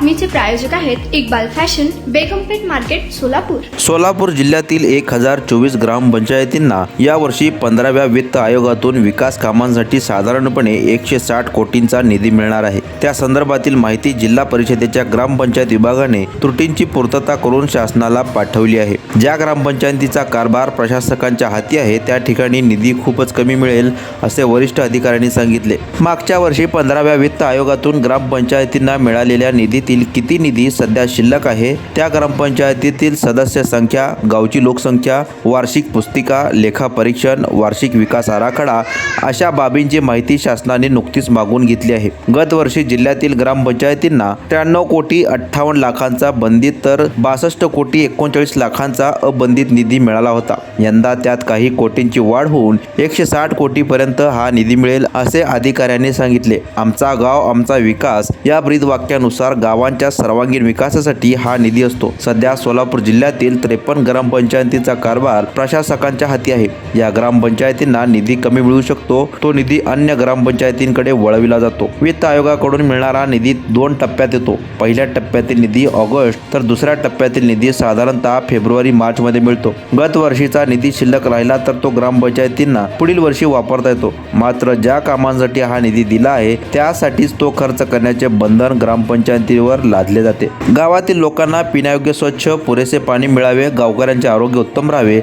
बातमीचे प्रायोजक आहेत Iqbal fashion, बेगमपेठ market, Solapur. Solapur जिल्ह्यातील 1024 ग्रामपंचायतींना यावर्षी 15व्या वित्त आयोगातून विकास कामांसाठी साधारणपणे 160 कोटींचा निधी मिळणार आहे। त्या संदर्भातील माहिती जिल्हा परिषदेच्या ग्रामपंचायत विभागाने त्रुटींची पूर्तता करून शासनाला पाठवली आहे। ज्या ग्रामपंचायतीचा कारभार प्रशासकांच्या हाती आहे त्या ठिकाणी निधी खूपच कमी मिळेल असे वरिष्ठ अधिकाऱ्यांनी सांगितले। मागच्या वर्षी 15व्या वित्त आयोगातून ग्रामपंचायतींना मिळालेल्या निधीतील किती निधी सध्या शिल्लक आहे, त्या ग्रामपंचायतीतील सदस्य संख्या, गावची लोकसंख्या, वार्षिक पुस्तिका, लेखा परीक्षण, वार्षिक विकास आराखडा अशा बाबींची माहिती शासनाने नुकतीच मागून घेतली आहे। गत वर्षी जिल्ह्यातील ग्रामपंचायतींना 93 कोटी 58 लाखांचा बंधित तर 62 कोटी 39 लाखांचा अबंधित निधी मिळाला होता। यंदा त्यात काही कोटींची वाढ होऊन 160 कोटीपर्यंत हा निधी मिळेल असे अधिकाऱ्यांनी सांगितले। आमचा गाव आमचा विकास या ब्रीदवाक्यानुसार गावांच्या सर्वांगीण विकासासाठी हा निधी असतो। सध्या सोलापूर जिल्ह्यातील 53 ग्रामपंचायतींचा कारभार प्रशासकांच्या हाती आहे। या ग्रामपंचायतींना निधी कमी मिळू शकतो, तो निधी अन्य ग्रामपंचायतींकडे वळविला जातो। वित्त आयोगाकडून मिळणारा निधी 2 टप्प्यात येतो। पहिल्या टप्प्यातील निधी ऑगस्ट तर दुसऱ्या टप्प्यातील निधी साधारणतः फेब्रुवारी-मार्च मध्ये मिळतो। गत वर्षीचा निधी शिल्लक राहिला तर तो ग्रामपंचायतींना पुढील वर्षी वापरता येतो। मात्र ज्या कामांसाठी हा निधी दिला आहे त्यासाठीच तो खर्च करण्याचे बंधन ग्रामपंचायतीवर लादले जाते। गावातील लोकांना पिण्यायोग्य स्वच्छ पुरेसे पाणी मिळावे, गावकऱ्यांचे आरोग्य उत्तम राहावे,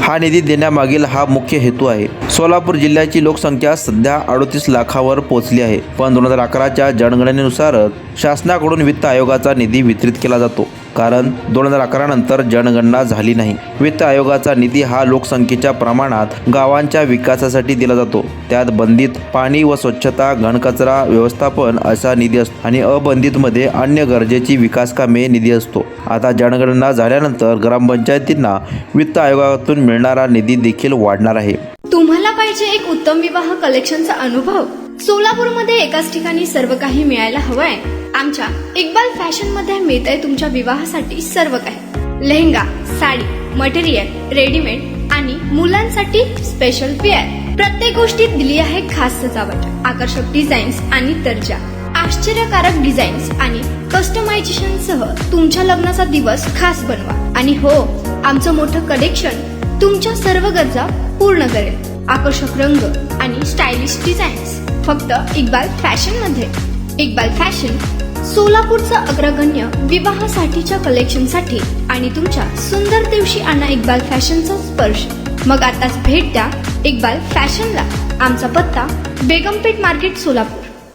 हा निधी देण्यामागील हा मुख्य हेतू आहे। सोलापूर जिल्ह्याची लोकसंख्या सध्या 38 लाखावर पोहोचली आहे, पण 2011च्या जनगणनेनुसार शासनाकडून वित्त आयोगाचा निधी वितरित केला जातो, कारण 2011 नंतर जनगणना झाली नाही। वित्त आयोगाचा निधी हा लोकसंख्येच्या प्रमाणात गावांच्या विकासासाठी दिला जातो। त्यात बंधित पाणी व स्वच्छता, घनकचरा व्यवस्थापन असा निधी असतो आणि अबंधित मध्ये अन्य गरजेची विकास कामे निधी असतो। आता जनगणना झाल्यानंतर ग्रामपंचायतींना वित्त आयोगातून मिळणारा निधी देखील वाढणार आहे। तुम्हाला पाहिजे एक उत्तम विवाह कलेक्शनचा अनुभव? सोलापूरमध्ये एकाच ठिकाणी सर्व काही मिळायला हवंय? आमच्या इक्बाल फॅशन मध्ये मिळतंय तुमच्या विवाहासाठी सर्व काही। लेहंगा, साडी, मटेरियल, रेडीमेड आणि मुलांसाठी स्पेशल वेअर। प्रत्येक गोष्टीत दिली आहे खास सजावट, आकर्षक डिझाईन्स आणि दर्जा, आश्चर्यकारक डिझाईन्स आणि कस्टमायझेशन सह तुमच्या लग्नाचा दिवस खास बनवा। आणि हो, आमचं मोठं कलेक्शन तुमच्या सर्व गरजा पूर्ण करेल। आकर्षक रंग आणि स्टायलिश डिझाईन्स फक्त इक्बाल फॅशन मध्ये। इक्बाल फॅशन सोलापूरचा अग्रगण्य विवाहासाठीच्या कलेक्शनसाठी आणि तुमच्या सुंदर दिवशी आणा इक्बाल फॅशनचा स्पर्श। मग आताच भेट द्या इक्बाल फॅशनला। आमचा पत्ता बेगमपेठ मार्केट, सोलापूर।